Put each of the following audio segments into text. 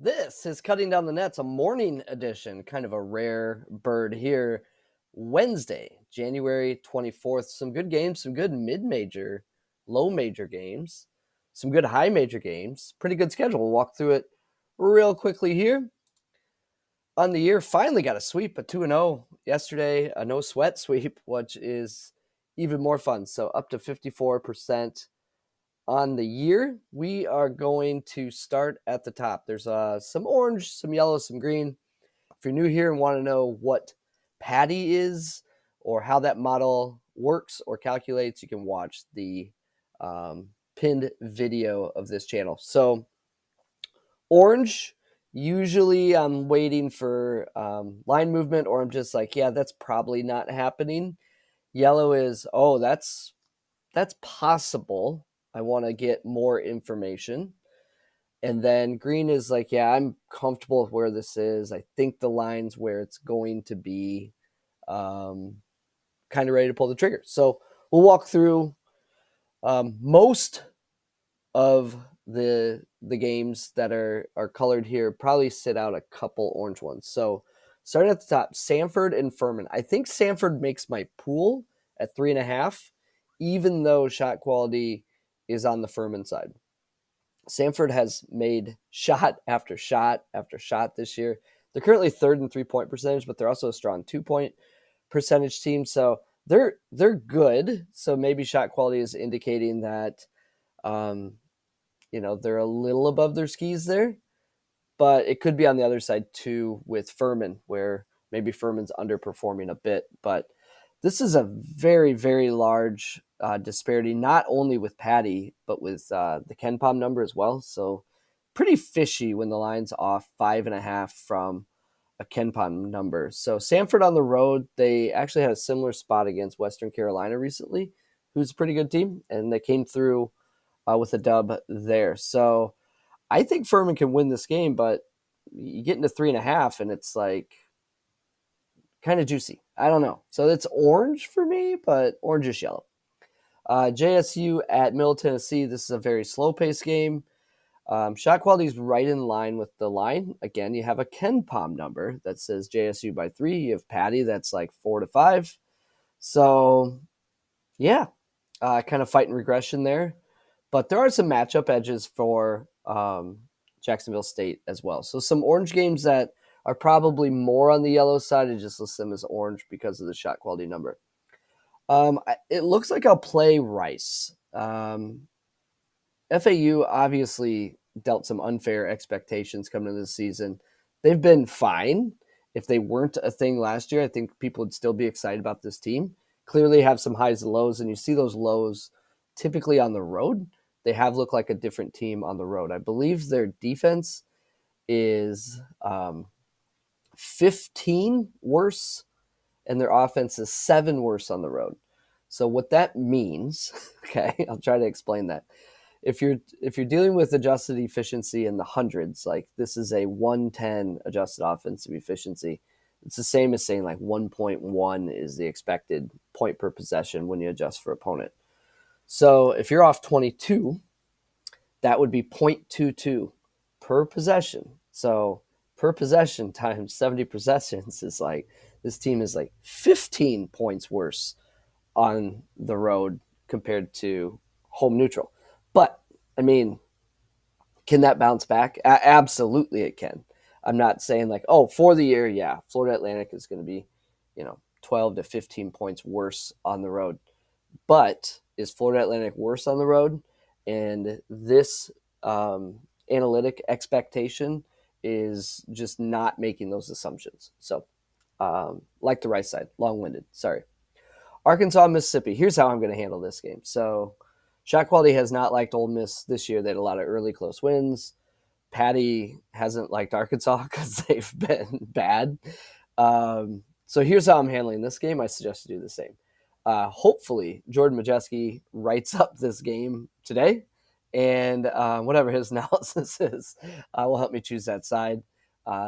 This is Cutting Down the Nets, a morning edition, kind of a rare bird here. Wednesday, January 24th. Some good games, some good mid-major, low-major games, some good high-major games. Pretty good schedule. We'll walk through it real quickly here. On the year, finally got a sweep, a 2-0 yesterday, a no-sweat sweep, which is even more fun. So up to 54%. On the year, we are going to start at the top. There's some orange, some yellow, some green. If you're new here and want to know what Paddy is or how that model works or calculates, you can watch the pinned video of this channel. So orange, usually I'm waiting for line movement, or I'm just like, yeah, that's probably not happening. Yellow is, oh, that's possible. I want to get more information. And then green is like, yeah, I'm comfortable with where this is. I think the line's where it's going to be, kind of ready to pull the trigger. So we'll walk through most of the games that are colored here. Probably sit out a couple orange ones. So starting at the top, Samford and Furman. I think Samford makes my pool at 3.5, even though shot quality is on the Furman side. Samford has made shot after shot after shot this year. They're currently third in 3-point percentage, but they're also a strong 2-point percentage team. So they're good. So maybe shot quality is indicating that, they're a little above their skis there. But it could be on the other side too with Furman, where maybe Furman's underperforming a bit. But this is a very, very large disparity, not only with Paddy, but with the KenPom number as well. So pretty fishy when the line's off 5.5 from a KenPom number. So Samford on the road, they actually had a similar spot against Western Carolina recently, who's a pretty good team, and they came through with a dub there. So I think Furman can win this game, but you get into 3.5 and it's like kind of juicy. I don't know. So it's orange for me, but orangish yellow. JSU at Middle Tennessee. This is a very slow-paced game. Shot quality is right in line with the line. Again, you have a KenPom number that says JSU by 3. You have Paddy that's like 4-5. So, yeah, kind of fighting regression there. But there are some matchup edges for Jacksonville State as well. So some orange games that are probably more on the yellow side. I just list them as orange because of the shot quality number. It looks like I'll play Rice. FAU obviously dealt some unfair expectations coming into the season. They've been fine. If they weren't a thing last year, I think people would still be excited about this team. Clearly have some highs and lows, and you see those lows typically on the road. They have looked like a different team on the road. I believe their defense is 15 worse, and their offense is 7 worse on the road. So what that means, okay, I'll try to explain that. If you're dealing with adjusted efficiency in the hundreds, like this is a 110 adjusted offensive efficiency, it's the same as saying like 1.1 is the expected point per possession when you adjust for opponent. So if you're off 22, that would be 0.22 per possession. So per possession times 70 possessions is like, this team is like 15 points worse on the road compared to home neutral. But, I mean, can that bounce back? Absolutely it can. I'm not saying like, oh, for the year, yeah, Florida Atlantic is going to be, 12 to 15 points worse on the road. But is Florida Atlantic worse on the road? And this analytic expectation is just not making those assumptions. So, like the right side, long-winded, sorry. Arkansas, Mississippi. Here's how I'm going to handle this game. So, shot quality has not liked Ole Miss this year. They had a lot of early close wins. Paddy hasn't liked Arkansas because they've been bad. So here's how I'm handling this game. I suggest you do the same. Hopefully, Jordan Majeski writes up this game today, and whatever his analysis is will help me choose that side.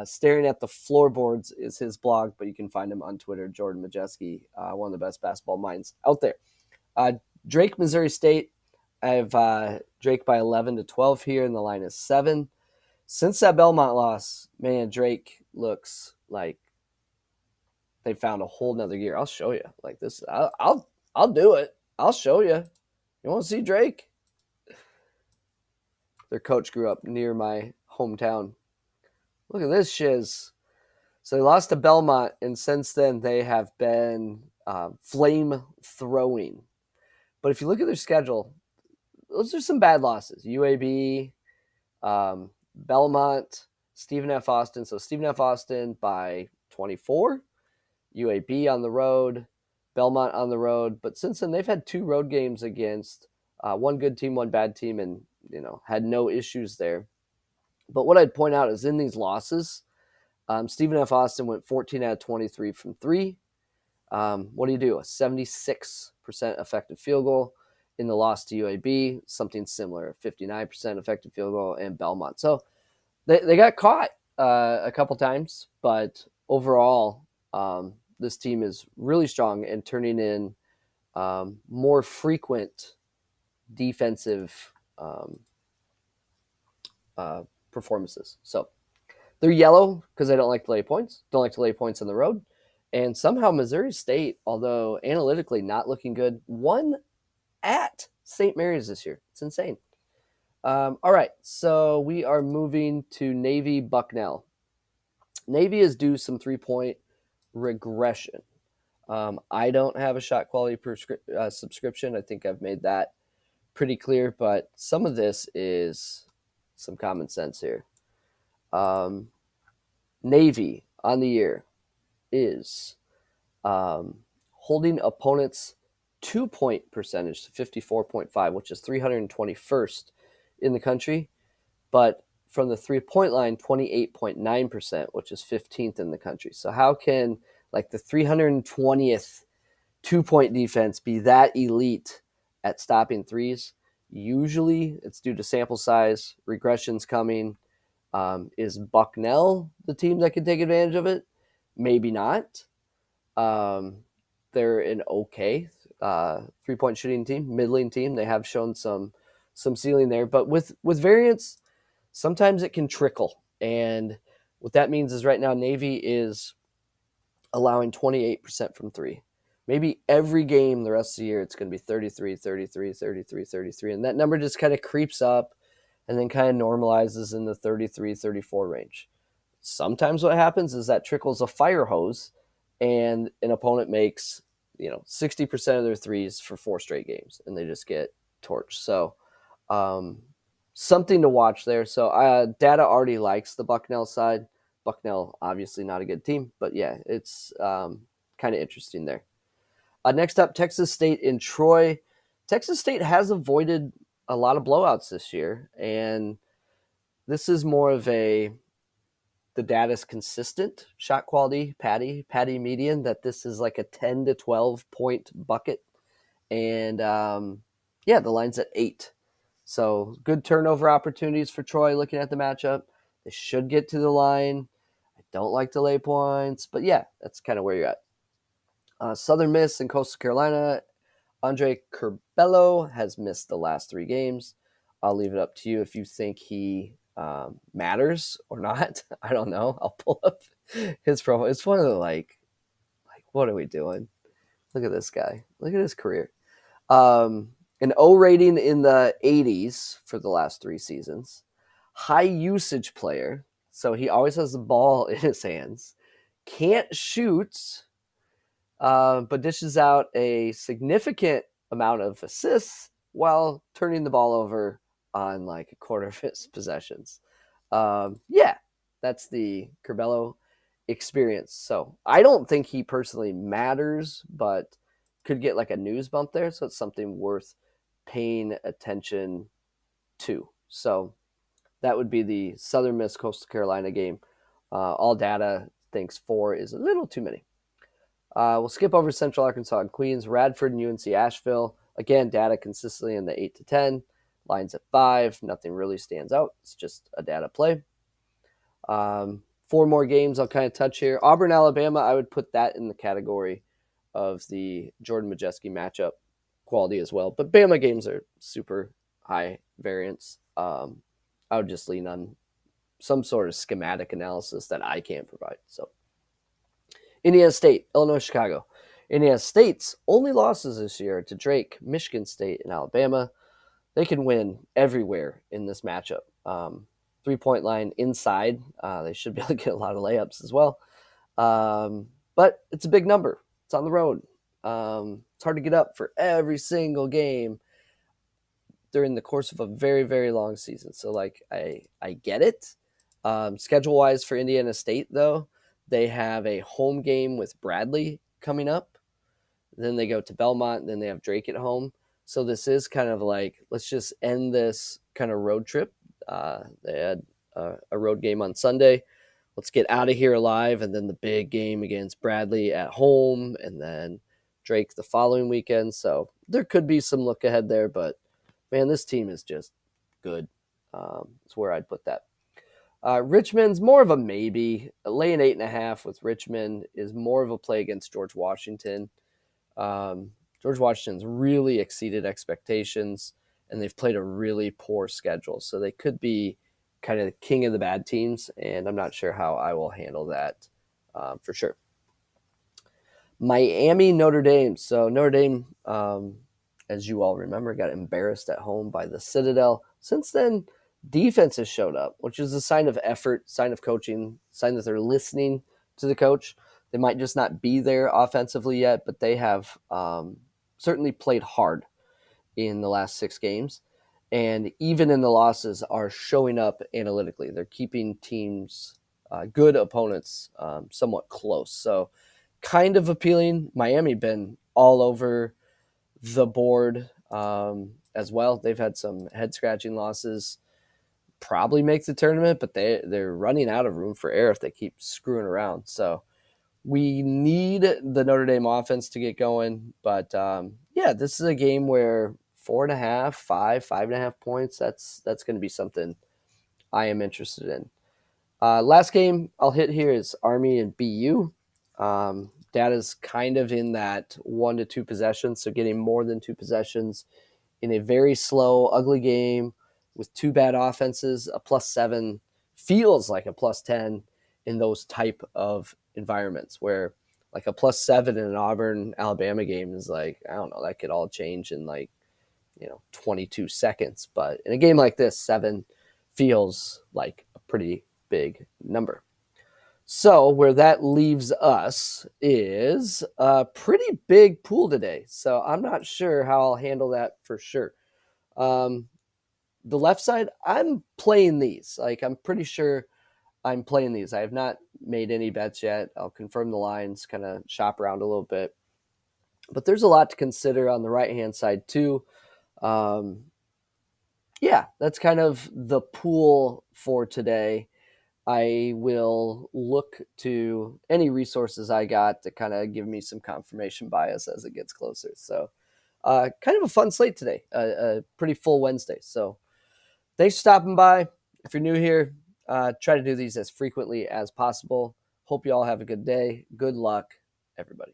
Staring at the Floorboards is his blog, but you can find him on Twitter, Jordan Majeski, one of the best basketball minds out there. Drake, Missouri State. I have Drake by 11 to 12 here, and the line is 7. Since that Belmont loss, man, Drake looks like they found a whole nother gear. I'll show you. Like this, I'll do it. I'll show you. You want to see Drake? Their coach grew up near my hometown. Look at this shiz. So they lost to Belmont, and since then they have been flame throwing. But if you look at their schedule, those are some bad losses. UAB, Belmont, Stephen F. Austin. So Stephen F. Austin by 24, UAB on the road, Belmont on the road. But since then, they've had 2 road games against one good team, one bad team, and had no issues there. But what I'd point out is in these losses, Stephen F. Austin went 14 out of 23 from 3. What do? A 76% effective field goal. In the loss to UAB, something similar, 59% effective field goal, and Belmont. So they got caught a couple times, but overall, this team is really strong and turning in more frequent defensive performances. So they're yellow because they don't like to lay points, don't like to lay points on the road. And somehow Missouri State, although analytically not looking good, won at St. Mary's this year. It's insane. All right, so we are moving to Navy Bucknell. Navy is due some 3-point regression. I don't have a shot quality subscription. I think I've made that pretty clear, but some of this is some common sense here. Navy on the year is holding opponents' 2-point percentage to 54.5, which is 321st in the country, but from the 3-point line, 28.9%, which is 15th in the country. So how can like the 320th 2-point defense be that elite at stopping threes? Usually it's due to sample size, regressions coming. Is Bucknell the team that can take advantage of it? Maybe not. They're an okay 3-point shooting team, middling team. They have shown some ceiling there, but with variance, sometimes it can trickle. And what that means is right now Navy is allowing 28% from 3. Maybe every game the rest of the year it's going to be 33, 33, 33, 33, and that number just kind of creeps up and then kind of normalizes in the 33, 34 range. Sometimes what happens is that trickles a fire hose and an opponent makes 60% of their threes for 4 straight games, and they just get torched. So something to watch there. So data already likes the Bucknell side. Bucknell, obviously not a good team, but yeah, it's kind of interesting there. Next up, Texas State in Troy. Texas State has avoided a lot of blowouts this year, and this is more of the data's consistent shot quality, Paddy median, that this is like a 10 to 12 point bucket. And the line's at 8. So good turnover opportunities for Troy looking at the matchup. They should get to the line. I don't like to lay points, but yeah, that's kind of where you're at. Southern Miss and Coastal Carolina. Andre Curbelo has missed the last 3 games. I'll leave it up to you if you think he matters or not. I don't know. I'll pull up his profile. It's one of the like what are we doing? Look at this guy. Look at his career. An O rating in the 80s for the last 3 seasons. High usage player, so he always has the ball in his hands. Can't shoot, but dishes out a significant amount of assists while turning the ball over on like a quarter of his possessions. That's the Curbelo experience. So I don't think he personally matters, but could get like a news bump there. So it's something worth paying attention to. So that would be the Southern Miss Coastal Carolina game. All data thinks 4 is a little too many. We'll skip over Central Arkansas and Queens, Radford and UNC Asheville. Again, data consistently in the 8 to 10. Lines at 5. Nothing really stands out. It's just a data play. 4 more games I'll kind of touch here. Auburn, Alabama, I would put that in the category of the Jordan Majeski matchup quality as well. But Bama games are super high variance. I would just lean on some sort of schematic analysis that I can't provide. So Indiana State, Illinois, Chicago. Indiana State's only losses this year to Drake, Michigan State, and Alabama. They can win everywhere in this matchup. 3-point line inside. They should be able to get a lot of layups as well. But it's a big number. It's on the road. It's hard to get up for every single game during the course of a very, very long season. So, like, I get it. Schedule-wise for Indiana State, though, they have a home game with Bradley coming up. Then they go to Belmont, and then they have Drake at home. So this is kind of like, let's just end this kind of road trip. They had a road game on Sunday. Let's get out of here alive, and then the big game against Bradley at home, and then Drake the following weekend. So there could be some look ahead there, but man, this team is just good. That's where I'd put that. Richmond's more of a maybe. Laying 8.5 with Richmond is more of a play against George Washington. George Washington's really exceeded expectations, and they've played a really poor schedule. So they could be kind of the king of the bad teams, and I'm not sure how I will handle that for sure. Miami, Notre Dame. So Notre Dame, as you all remember, got embarrassed at home by the Citadel. Since then, defense has showed up, which is a sign of effort, sign of coaching, sign that they're listening to the coach. They might just not be there offensively yet, but they have certainly played hard in the last 6 games. And even in the losses are showing up analytically. They're keeping teams, good opponents, somewhat close. So kind of appealing. Miami been all over the board as well. They've had some head-scratching losses. Probably make the tournament, but they're running out of room for error if they keep screwing around. So we need the Notre Dame offense to get going. But, yeah, this is a game where 4.5, 5.5 points, that's going to be something I am interested in. Last game I'll hit here is Army and BU. That is kind of in that 1 to 2 possessions, so getting more than 2 possessions in a very slow, ugly game with 2 bad offenses. A +7 feels like a +10 in those type of environments where like a +7 in an Auburn-Alabama game is like, I don't know, that could all change in 22 seconds. But in a game like this, 7 feels like a pretty big number. So where that leaves us is a pretty big pool today. So I'm not sure how I'll handle that for sure. The left side, I'm playing these. Like, I'm pretty sure I'm playing these. I have not made any bets yet. I'll confirm the lines, kind of shop around a little bit. But there's a lot to consider on the right-hand side too. Yeah, that's kind of the pool for today. I will look to any resources I got to kind of give me some confirmation bias as it gets closer. So kind of a fun slate today, a pretty full Wednesday. So thanks for stopping by. If you're new here, try to do these as frequently as possible. Hope you all have a good day. Good luck, everybody.